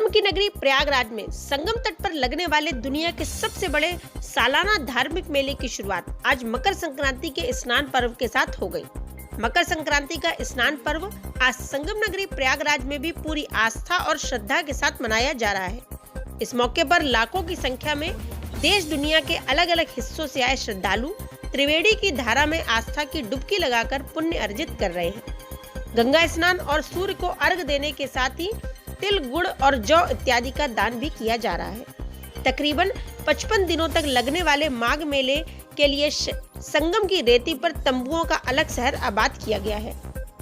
की नगरी प्रयागराज में संगम तट पर लगने वाले दुनिया के सबसे बड़े सालाना धार्मिक मेले की शुरुआत आज मकर संक्रांति के स्नान पर्व के साथ हो गई। मकर संक्रांति का स्नान पर्व आज संगम नगरी प्रयागराज में भी पूरी आस्था और श्रद्धा के साथ मनाया जा रहा है। इस मौके पर लाखों की संख्या में देश दुनिया के अलग अलग हिस्सों से आए श्रद्धालु त्रिवेणी की धारा में आस्था की डुबकी लगाकर पुण्य अर्जित कर रहे हैं। गंगा स्नान और सूर्य को अर्घ देने के साथ ही तिल, गुड़ और जौ इत्यादि का दान भी किया जा रहा है। तकरीबन 55 दिनों तक लगने वाले माघ मेले के लिए संगम की रेती पर तंबुओं का अलग शहर आबाद किया गया है।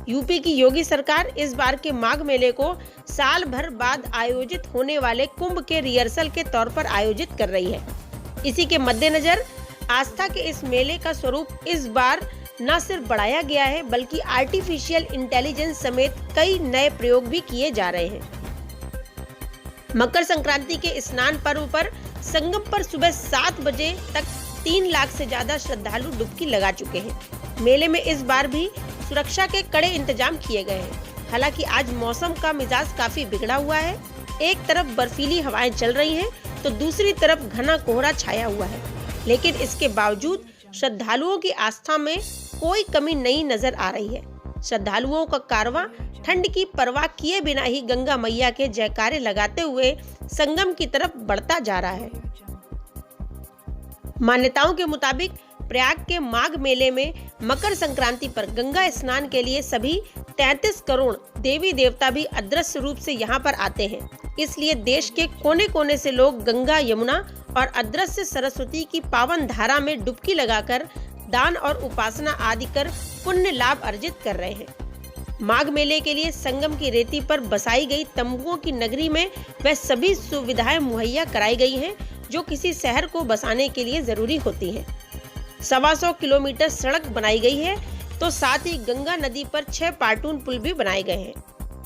यूपी की योगी सरकार इस बार के माघ मेले को साल भर बाद आयोजित होने वाले कुंभ के रिहर्सल के तौर पर आयोजित कर रही है। इसी के मद्देनजर आस्था के इस मेले का स्वरूप इस बार न सिर्फ बढ़ाया गया है बल्कि आर्टिफिशियल इंटेलिजेंस समेत कई नए प्रयोग भी किए जा रहे हैं। मकर संक्रांति के स्नान पर्व पर संगम पर सुबह 7 बजे तक 3 लाख से ज्यादा श्रद्धालु डुबकी लगा चुके हैं। मेले में इस बार भी सुरक्षा के कड़े इंतजाम किए गए हैं। हालांकि आज मौसम का मिजाज काफी बिगड़ा हुआ है। एक तरफ बर्फीली हवाएं चल रही हैं, तो दूसरी तरफ घना कोहरा छाया हुआ है। लेकिन इसके बावजूद श्रद्धालुओं की आस्था में कोई कमी नहीं नजर आ रही है। श्रद्धालुओं का कारवां ठंड की परवाह किए बिना ही गंगा मैया के जयकारे लगाते हुए संगम की तरफ बढ़ता जा रहा है। मान्यताओं के मुताबिक प्रयाग के माघ मेले में मकर संक्रांति पर गंगा स्नान के लिए सभी 33 करोड़ देवी देवता भी अदृश्य रूप से यहाँ पर आते हैं। इसलिए देश के कोने कोने से लोग गंगा, यमुना और अदृश्य सरस्वती की पावन धारा में डुबकी लगाकर दान और उपासना आदि कर पुण्य लाभ अर्जित कर रहे हैं। माघ मेले के लिए संगम की रेती पर बसाई गई तंबुओं की नगरी में वह सभी सुविधाएं मुहैया कराई गई हैं जो किसी शहर को बसाने के लिए जरूरी होती हैं। 125 किलोमीटर सड़क बनाई गई है, तो साथ ही गंगा नदी पर 6 पार्टून पुल भी बनाए गए हैं।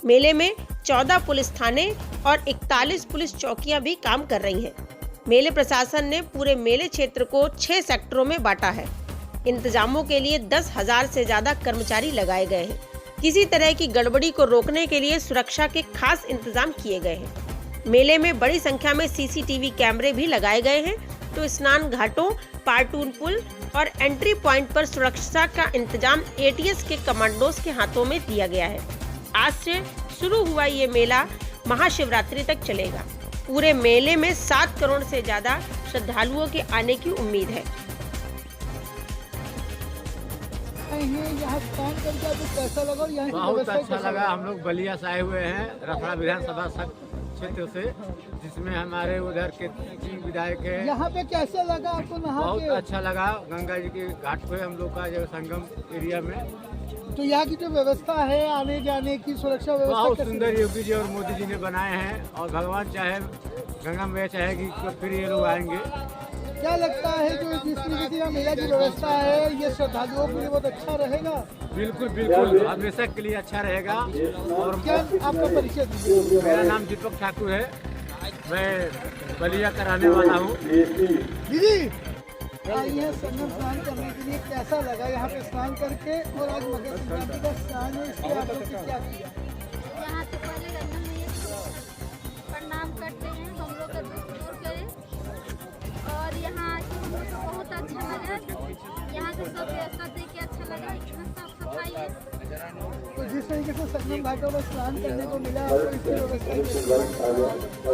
मेले में 14 पुलिस थाने और 41 पुलिस चौकियां भी काम कर रही हैं। मेले प्रशासन ने पूरे मेले क्षेत्र को 6 सेक्टरों में बांटा है। इंतजामों के लिए 10,000 से ज्यादा कर्मचारी लगाए गए हैं। किसी तरह की गड़बड़ी को रोकने के लिए सुरक्षा के खास इंतजाम किए गए हैं। मेले में बड़ी संख्या में सीसीटीवी कैमरे भी लगाए गए हैं, तो स्नान घाटों, पार्टून पुल और एंट्री पॉइंट पर सुरक्षा का इंतजाम एटीएस के कमांडोज के हाथों में दिया गया है। आज से शुरू हुआ ये मेला महाशिवरात्रि तक चलेगा। पूरे मेले में 7 करोड़ से ज्यादा श्रद्धालुओं के आने की उम्मीद है। यहाँ काम करके आपको कैसा लगा और यहाँ बहुत अच्छा लगा। हम लोग बलिया से आए हुए हैं, रफड़ा विधानसभा क्षेत्र से, जिसमें हमारे उधर के 3 विधायक है। यहाँ पे कैसा लगा आपको नहा के? बहुत अच्छा लगा। गंगा जी के घाट पे हम लोग का जो संगम एरिया में, तो यहाँ की जो व्यवस्था है आने जाने की सुरक्षा व्यवस्था बहुत सुंदर योगी जी और मोदी जी ने बनाए हैं। और भगवान चाहे, गंगा मैया चाहेगी तो फिर ये लोग आएंगे। क्या लगता है जो जिस तरीके से यहाँ मेला की व्यवस्था है ये श्रद्धालुओं के लिए बहुत अच्छा रहेगा? बिल्कुल बिल्कुल, हमेशा के लिए अच्छा रहेगा। और क्या आपका परिचय दीजिए? मेरा नाम दीपक ठाकुर है, मैं बलिया का रहने वाला हूँ। दीदी यहाँ संगम स्नान करने के लिए कैसा लगा यहाँ पे स्नान करके? और आज मकर संक्रांति का स्नान है, इसलिए आप लोग क्या किया? यहाँ तो पहले गंगा मैया को प्रणाम करते हैं, हम लोग का दुख दूर करें। और यहाँ हम लोग को बहुत अच्छा लगा। यहाँ से सब व्यवस्था देख के अच्छा लगा, इतना साफ सफाई है। तो जिस तरीके से संगम घाटों में स्नान करने को मिला आपको इसकी व्यवस्था बहुत अच्छा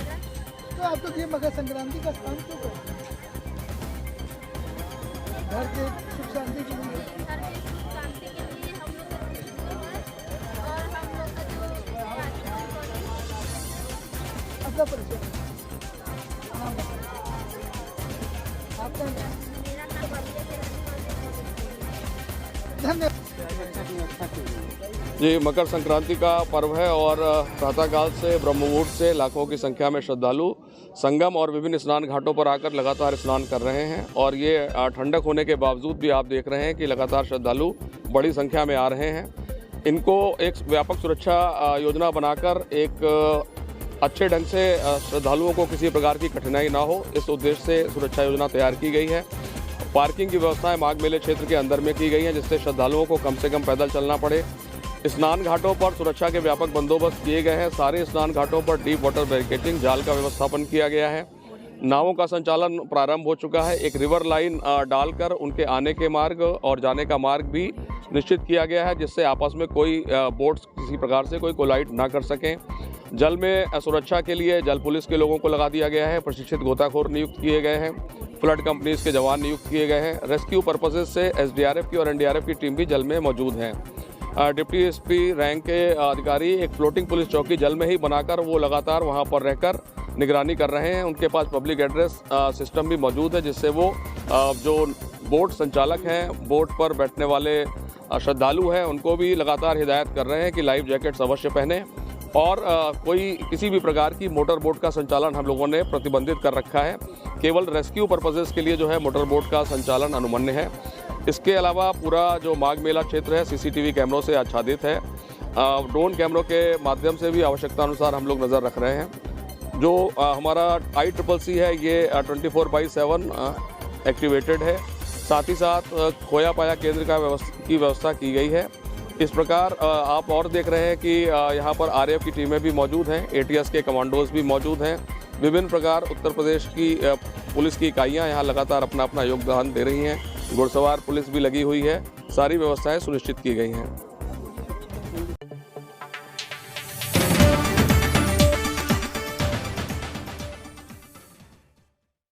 लगा। तो आप लोग ये मकर संक्रांति का स्नान क्यों करते हैं? घर के सुख शांति के लिए? घर के सुख शांति के लिए हम लोग का दुख दूर है। और हम लोग का जो आपका परिचय नाम बताइए। आपका मेरा नाम बलिया के धन्यवाद। जी, मकर संक्रांति का पर्व है और प्रातःकाल से ब्रह्म मुहूर्त से लाखों की संख्या में श्रद्धालु संगम और विभिन्न स्नान घाटों पर आकर लगातार स्नान कर रहे हैं। और ये ठंडक होने के बावजूद भी आप देख रहे हैं कि लगातार श्रद्धालु बड़ी संख्या में आ रहे हैं। इनको एक व्यापक सुरक्षा योजना बनाकर एक अच्छे ढंग से श्रद्धालुओं को किसी प्रकार की कठिनाई ना हो, इस उद्देश्य से सुरक्षा योजना तैयार की गई है। पार्किंग की व्यवस्थाएं माघ मेले क्षेत्र के अंदर में की गई हैं, जिससे श्रद्धालुओं को कम से कम पैदल चलना पड़े। स्नान घाटों पर सुरक्षा के व्यापक बंदोबस्त किए गए हैं। सारे स्नान घाटों पर डीप वाटर बैरिकेडिंग जाल का व्यवस्थापन किया गया है। नावों का संचालन प्रारंभ हो चुका है। एक रिवर लाइन डालकर उनके आने के मार्ग और जाने का मार्ग भी निश्चित किया गया है, जिससे आपस में कोई बोट्स किसी प्रकार से कोई कोलाइड ना कर सकें। जल में सुरक्षा के लिए जल पुलिस के लोगों को लगा दिया गया है। प्रशिक्षित गोताखोर नियुक्त किए गए हैं। फ्लड कंपनीज के जवान नियुक्त किए गए हैं। रेस्क्यू पर्पसेज से एसडीआरएफ की और एनडीआरएफ की टीम भी जल में मौजूद हैं। डिप्टी एसपी रैंक के अधिकारी एक फ्लोटिंग पुलिस चौकी जल में ही बनाकर वो लगातार वहां पर रहकर निगरानी कर रहे हैं। उनके पास पब्लिक एड्रेस सिस्टम भी मौजूद है, जिससे वो जो बोट संचालक हैं, बोट पर बैठने वाले श्रद्धालु हैं, उनको भी लगातार हिदायत कर रहे हैं कि लाइफ जैकेट्स अवश्य पहने। और कोई किसी भी प्रकार की मोटर बोट का संचालन हम लोगों ने प्रतिबंधित कर रखा है। केवल रेस्क्यू पर्पसेस के लिए जो है मोटर बोट का संचालन अनुमन्य है। इसके अलावा पूरा जो माघ मेला क्षेत्र है सीसीटीवी कैमरों से आच्छादित है। ड्रोन कैमरों के माध्यम से भी आवश्यकता अनुसार हम लोग नज़र रख रहे हैं। जो हमारा ICCC है ये 24/7 एक्टिवेटेड है। साथ ही साथ खोया पाया केंद्र की व्यवस्था की गई है। इस प्रकार आप और देख रहे हैं कि यहाँ पर RAF की टीमें भी मौजूद हैं, ATS के कमांडोज भी मौजूद हैं। विभिन्न प्रकार उत्तर प्रदेश की पुलिस की इकाइयाँ यहाँ लगातार अपना अपना योगदान दे रही हैं। घुड़सवार पुलिस भी लगी हुई है। सारी व्यवस्थाएं सुनिश्चित की गई हैं।